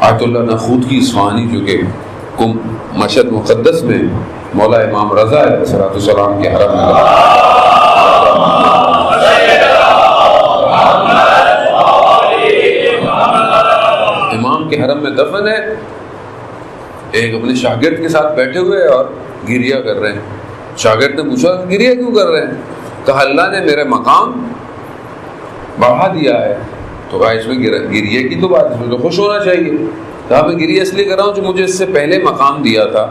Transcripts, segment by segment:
آیت اللہ نخود کی اصفہانی جو کہ مشہد مقدس میں مولا امام رضا علیہ الصلوۃ والسلام کے حرم میں امام کے حرم میں دفن ہے، ایک اپنے شاگرد کے ساتھ بیٹھے ہوئے اور گریہ کر رہے ہیں۔ شاگرد نے پوچھا گریہ کیوں کر رہے ہیں؟ کہا اللہ نے میرے مقام بڑھا دیا ہے۔ تو کہا اس میں گریہ کی تو بات، اس میں تو خوش ہونا چاہیے۔ کہا میں گریہ اس لیے کر رہا ہوں جو مجھے اس سے پہلے مقام دیا تھا،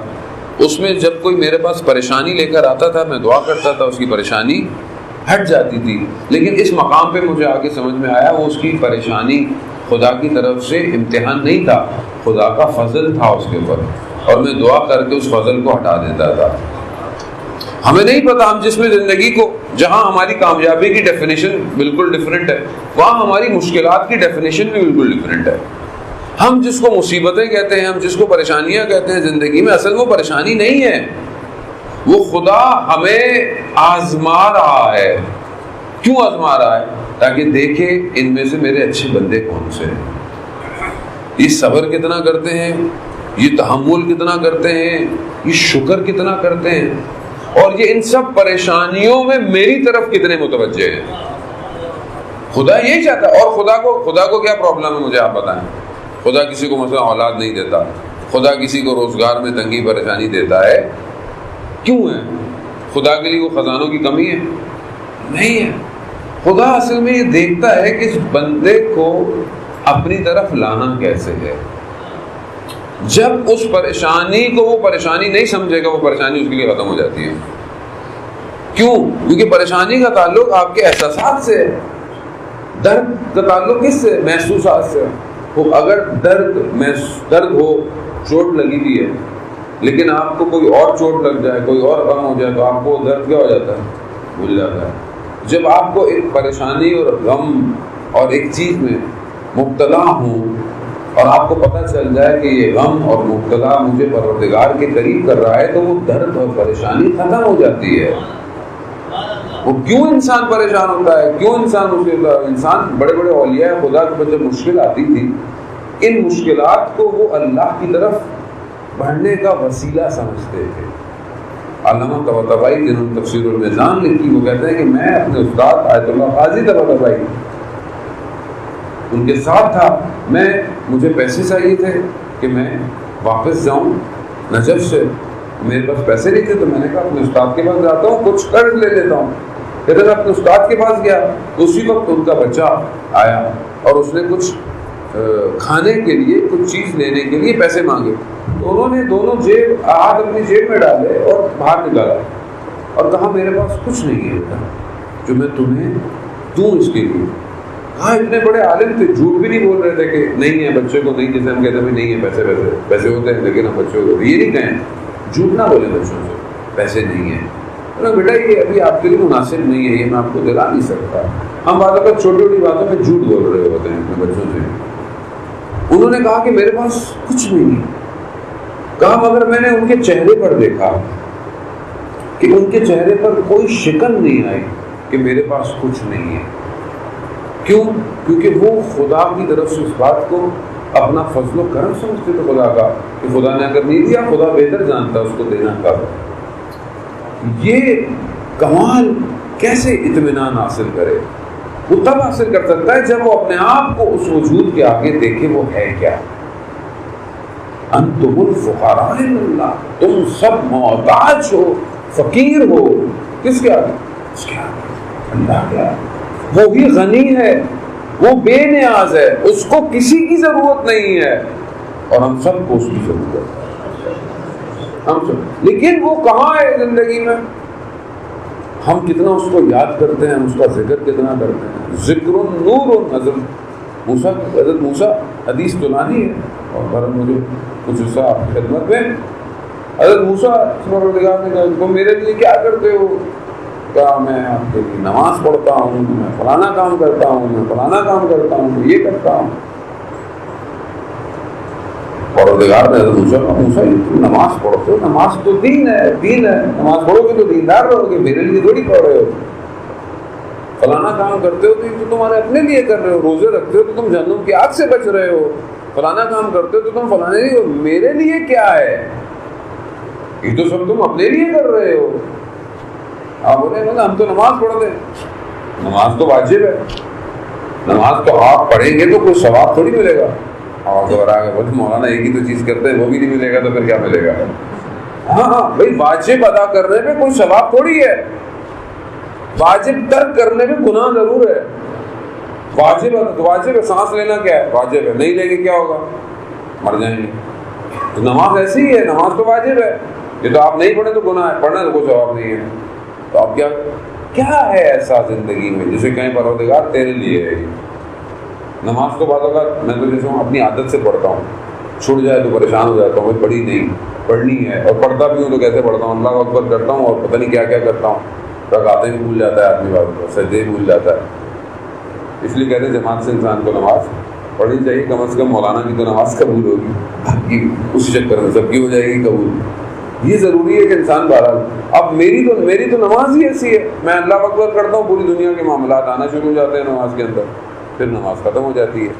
اس میں جب کوئی میرے پاس پریشانی لے کر آتا تھا میں دعا کرتا تھا، اس کی پریشانی ہٹ جاتی تھی، لیکن اس مقام پہ مجھے آگے سمجھ میں آیا وہ اس کی پریشانی خدا کی طرف سے امتحان نہیں تھا، خدا کا فضل تھا اس کے اوپر، اور میں دعا کر کے اس فضل کو ہٹا دیتا تھا۔ ہمیں نہیں پتا، ہم جس میں زندگی کو، جہاں ہماری کامیابی کی ڈیفینیشن بالکل ڈیفرنٹ ہے، وہاں ہماری مشکلات کی ڈیفینیشن بھی بالکل ڈیفرنٹ ہے۔ ہم جس کو مصیبتیں کہتے ہیں، ہم جس کو پریشانیاں کہتے ہیں زندگی میں، اصل وہ پریشانی نہیں ہے، وہ خدا ہمیں آزما رہا ہے۔ کیوں آزما رہا ہے؟ تاکہ دیکھے ان میں سے میرے اچھے بندے کون سے ہیں، یہ صبر کتنا کرتے ہیں، یہ تحمل کتنا کرتے ہیں، یہ شکر کتنا کرتے ہیں، اور یہ ان سب پریشانیوں میں میری طرف کتنے متوجہ ہیں۔ خدا یہی چاہتا ہے۔ اور خدا کو کیا پرابلم ہے مجھے آپ بتائیں؟ خدا کسی کو مثلا اولاد نہیں دیتا، خدا کسی کو روزگار میں تنگی پریشانی دیتا ہے، کیوں ہے؟ خدا کے لیے وہ خزانوں کی کمی ہے؟ نہیں ہے۔ خدا اصل میں یہ دیکھتا ہے کہ اس بندے کو اپنی طرف لانا کیسے ہے۔ جب اس پریشانی کو وہ پریشانی نہیں سمجھے گا، وہ پریشانی اس کے لیے ختم ہو جاتی ہے۔ کیوں؟ کیونکہ پریشانی کا تعلق آپ کے احساسات سے ہے، درد کا تعلق کس سے؟ محسوسات سے۔ اگر درد ہو، چوٹ لگی ہوئی ہے، لیکن آپ کو کوئی اور چوٹ لگ جائے، کوئی اور غم ہو جائے، تو آپ کو درد کیا ہو جاتا ہے؟ بھول جاتا ہے۔ جب آپ کو ایک پریشانی اور غم اور ایک چیز میں مبتلا ہوں اور آپ کو پتہ چل جائے کہ یہ غم اور مبتلا مجھے پروردگار کے قریب کر رہا ہے، تو وہ درد اور پریشانی ختم ہو جاتی ہے۔ وہ کیوں انسان پریشان ہوتا ہے، کیوں انسان بڑے بڑے اولیاء خدا کے جب مشکل آتی تھی، ان مشکلات کو وہ اللہ کی طرف بڑھنے کا وسیلہ سمجھتے تھے۔ علامہ طباطبائی جنہوں نے تفسیر المیزان لکھی، وہ کہتے ہیں کہ میں اپنے استاد آیت اللہ قاضی طباطبائی ان کے ساتھ تھا، مجھے پیسے چاہیے تھے کہ میں واپس جاؤں نجف سے، میرے پاس پیسے نہیں تھے، تو میں نے کہا اپنے استاد کے پاس جاتا ہوں، کچھ قرض لے لیتا ہوں۔ کہتے میں اپنے استاد کے پاس گیا، اسی وقت ان کا بچہ آیا اور اس نے کچھ کھانے کے لیے، کچھ چیز لینے کے لیے پیسے مانگے، تو انہوں نے دونوں ہاتھ اپنی جیب میں ڈالے اور باہر نکالا اور کہا میرے پاس کچھ نہیں ہے جو میں تمہیں دوں اس کے لیے۔ ہاں اتنے بڑے عالم تھے، جھوٹ بھی نہیں بول رہے تھے کہ نہیں ہے بچے کو، نہیں، جیسے ہم کہتے ہیں نہیں ہے، پیسے ہوتے ہیں لیکن ہم بچوں کو یہ نہیں کہیں، جھوٹ نہ بولیں بچوں سے، پیسے نہیں ہیں۔ بیٹا یہ ابھی آپ کے لیے مناسب نہیں ہے، یہ میں آپ کو دلا نہیں سکتا۔ ہم باتوں پر چھوٹی چھوٹی باتوں میں جھوٹ بول رہے ہوتے ہیں اپنے بچوں سے۔ انہوں نے کہا کہ میرے پاس کچھ نہیں ہے۔ کہا مگر میں نے ان کے چہرے پر دیکھا کہ ان کے چہرے پر کوئی شکن نہیں آئی کہ میرے پاس کچھ نہیں ہے۔ کیوں؟ کیونکہ وہ خدا کی طرف سے اس بات کو اپنا فضل و کرم سمجھتے تھے خدا کا، کہ خدا نے اگر نہیں دیا، خدا بہتر جانتا اس کو دینا کب۔ یہ کمال کیسے اطمینان حاصل کرے؟ وہ تب حاصل کر سکتا ہے جب وہ اپنے آپ کو اس وجود کے آگے دیکھے وہ ہے کیا۔ انتم الفقراء الی اللہ، تم سب محتاج ہو، فقیر ہو، کس کے آگے؟ اس کے آگے، اللہ کے آگے۔ وہی غنی ہے، وہ بے نیاز ہے، اس کو کسی کی ضرورت نہیں ہے، اور ہم سب کو اس کی ضرورت ہے، ہم سب۔ لیکن وہ کہاں ہے زندگی میں؟ ہم کتنا اس کو یاد کرتے ہیں، اس کا ذکر کتنا کرتے ہیں۔ ذکر نور، حضرت موسیٰ حدیث تلانی ہے اور برم مجھے کچھ حصہ آپ کی خدمت میں۔ حضرت موسیٰ پروردگار نے کہا تم میرے لیے کیا کرتے ہو؟ کہا میں آپ کے لیے نماز پڑھتا ہوں، میں فلانا کام کرتا ہوں، میں فلانا کام کرتا ہوں، میں یہ کرتا ہوں۔ پروردگار نے حضرت موسیٰ کہا موسیٰ تم نماز پڑھتے ہو، نماز تو دین ہے، دین ہے، نماز پڑھو گے تو دیندار رہو گے، میرے لیے تھوڑی پڑھ رہے ہو۔ فلانا کام کرتے ہو تو تمہارے اپنے لیے کر رہے ہو، روزے رکھتے ہو تو تم جہنم کی آگ سے بچ رہے ہو، فلانا کام کرتے ہو تو تم فلانے لیے، میرے لیے کیا ہے؟ یہ تو سب تم اپنے لیے کر رہے ہو. آپ بولے ہم تو نماز پڑھتے ہیں. نماز تو واجب ہے، نماز تو آپ پڑھیں گے تو کوئی ثواب تھوڑی ملے گا. اور گھبرا کے بولے مولانا ایک ہی تو چیز کرتے ہیں وہ بھی نہیں ملے گا تو پھر کیا ملے گا؟ ہاں بھائی، واجب ادا کرنے میں کوئی ثواب تھوڑی ہے. واجب ترک کرنے میں گناہ ضرور ہے. واجب ہے سانس لینا کیا ہے؟ واجب ہے. نہیں لیں گے کیا ہوگا؟ مر جائیں گے. تو نماز ایسی ہی ہے، نماز تو واجب ہے. یہ تو آپ نہیں پڑھیں تو گناہ ہے، پڑھنا تو کوئی ثواب نہیں ہے. تو آپ کیا ہے ایسا زندگی میں جسے کہیں پروردگار تیرے لیے ہے؟ نماز کو بعض اوقات میں تو جیسے عادت سے پڑھتا ہوں، چھوٹ جائے تو پریشان ہو جاتا ہوں، پڑھی نہیں، پڑھنی ہے. اور پڑھتا بھی ہوں تو کیسے پڑھتا ہوں؟ اللہ اکبر کرتا ہوں اور پتہ نہیں کیا کیا کرتا ہوں. رکعتیں بھی بھول جاتا ہے آدمی، بعض سجدے بھی بھول جاتا ہے. اس لیے کہتے ہیں جماعت سے انسان کو نماز پڑھنی چاہیے. کم از کم مولانا کی تو نماز قبول ہوگی، آپ کی اسی چکر میں سب کی ہو جائے گی قبول. یہ ضروری ہے کہ انسان بہرحال. اب میری تو نماز ہی ایسی ہے، میں اللہ اکبر کرتا ہوں، پوری دنیا کے معاملات آنا شروع ہو جاتے ہیں نماز کے اندر، پھر نماز ختم ہو جاتی ہے.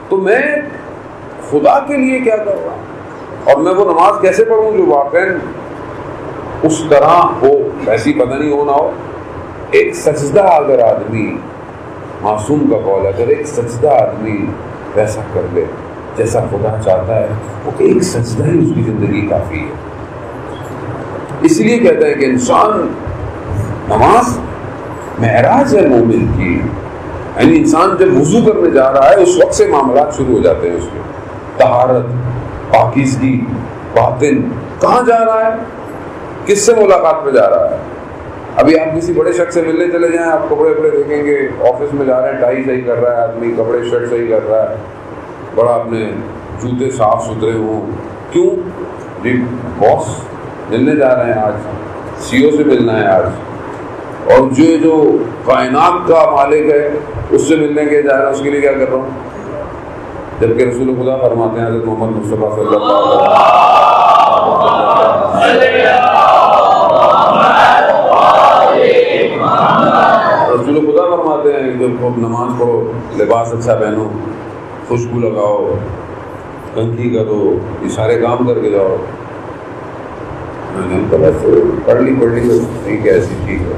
تو میں خدا کے لیے کیا کر رہا ہوں؟ اور میں وہ نماز کیسے پڑھوں جو واقعاً اس طرح ہو، ایسی پتہ نہیں ہو نہ ہو. ایک سجدہ اگر آدمی، معصوم کا قول ہے، اگر ایک سجدہ آدمی ویسا کر لے جیسا خدا چاہتا ہے، وہ ایک سجدہ ہی اس کی زندگی کافی ہے. اس لیے کہتا ہے کہ انسان نماز معراج ہے مومن کی. یعنی انسان جب وضو کرنے جا رہا ہے اس وقت سے معاملات شروع ہو جاتے ہیں اس کے. طہارت، پاکیزگی، باطن. کہاں جا رہا ہے؟ کس سے ملاقات پہ جا رہا ہے؟ ابھی آپ کسی بڑے شخص سے ملنے چلے جائیں، آپ کپڑے وپڑے دیکھیں گے، آفس میں جا رہے ہیں، ٹائی صحیح کر رہا ہے آدمی، کپڑے شرٹ صحیح کر رہا ہے، بڑا اپنے جوتے صاف ستھرے ہوں. کیوں؟ جی باس ملنے جا رہے ہیں، آج سی او سے ملنا ہے آج، اور جو کائنات کا مالک ہے اس سے ملنے کے جا رہا ہے، اس کے لیے کیا کر رہا ہوں؟ جبکہ رسول خدا فرماتے ہیں، حضرت محمد مصطفیٰ صلی اللہ علیہ وسلم، رسول خدا فرماتے ہیں کہ جب نماز پڑھو لباس اچھا پہنو، خوشبو لگاؤ، کنگھی کرو، یہ سارے کام کر کے جاؤ. میں نے کہا پڑھ لی ٹھیک ہے، ایسی ٹھیک ہے.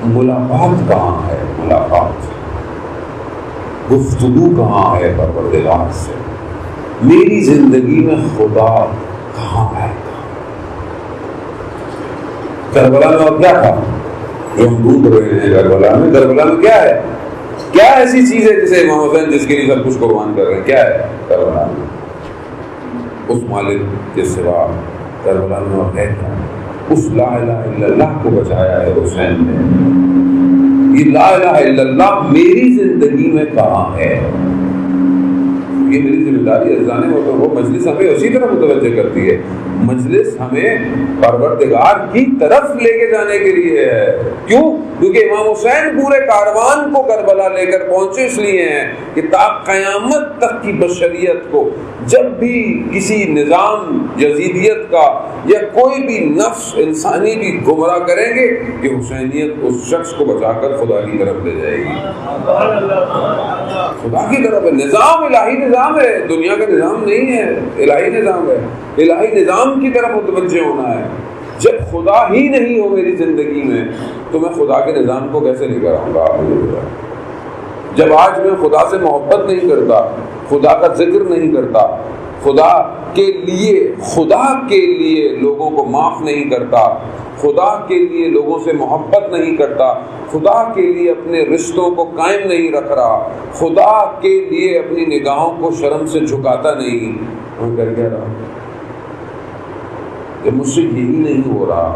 ملاقات کہاں ہے؟ ملاقات، گفتگو کہاں ہے پروردگار سے؟ میری زندگی میں خدا کہاں ہے؟ کربلا میں اور کیا تھا جو ہم ڈھونڈ رہے ہیں؟ کربلا میں کیا ہے؟ کیا ایسی چیز ہے جسے امام حسین جس کے لیے سب کچھ قربان کر رہے ہیں؟ کیا ہے کربلا میں؟ اس مالک کے سوا کربلا میں اور ہے کیا؟ اس لا الہ الا اللہ کو بچایا ہے حسین نے. یہ لا الہ الا اللہ میری زندگی میں کہاں ہے؟ یہ میری ذمہ داری ہے. وہ مجلس ہمیں اسی طرح متوجہ کرتی ہے. مجلس ہمیں پروردگار کی طرف لے کے جانے کے لیے ہے. کیوں؟ کیونکہ امام حسین پورے کاروان کو کربلا لے کر پہنچے اس لیے ہیں کہ تا قیامت تک کی بشریت کو جب بھی کسی نظام یزیدیت کا یا کوئی بھی نفس انسانی بھی گمراہ کریں گے کہ حسینیت اس شخص کو بچا کر خدا کی طرف لے جائے گی. خدا کی طرف ہے. نظام الہی نظام ہے، دنیا کا نظام نہیں ہے، الہی نظام ہے. الہی نظام کی طرف متوجہ ہونا ہے. جب خدا ہی نہیں ہو میری زندگی میں تو میں خدا کے نظام کو کیسے لے کر آؤں گا؟ جب آج میں خدا سے محبت نہیں کرتا، خدا کا ذکر نہیں کرتا، خدا کے لیے لوگوں کو معاف نہیں کرتا، خدا کے لیے لوگوں سے محبت نہیں کرتا، خدا کے لیے اپنے رشتوں کو قائم نہیں رکھ رہا، خدا کے لیے اپنی نگاہوں کو شرم سے جھکاتا نہیں، میں کر کیا رہا؟ کہ مجھ سے یہی نہیں ہو رہا،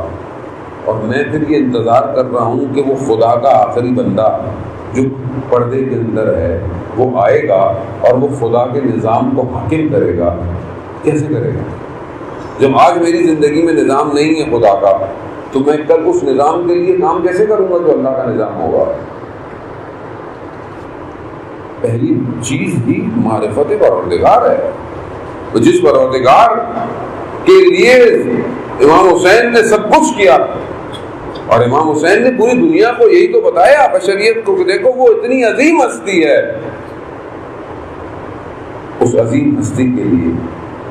اور میں پھر یہ انتظار کر رہا ہوں کہ وہ خدا کا آخری بندہ جو پردے کے اندر ہے وہ آئے گا اور وہ خدا کے نظام کو حاکم کرے گا. کیسے کرے گا؟ جب آج میری زندگی میں نظام نہیں ہے خدا کا تو میں کل اس نظام کے لیے کام کیسے کروں گا جو اللہ کا نظام ہوگا؟ پہلی چیز ہی معرفت پروردگار ہے. جس پروردگار کے لیے امام حسین نے سب کچھ کیا، اور امام حسین نے پوری دنیا کو یہی تو بتایا، بشریت کو دیکھو وہ اتنی عظیم ہستی ہے اس عظیم ہستی کے لیے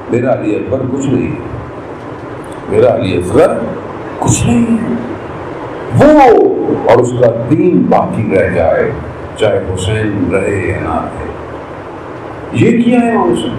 میرا علی اکبر کچھ نہیں ہے، میرا علی اصغر کچھ نہیں ہے، وہ اور اس کا دین باقی رہ جائے، چاہے حسین رہے یا نہ رہے۔ یہ کیا ہے امام حسین۔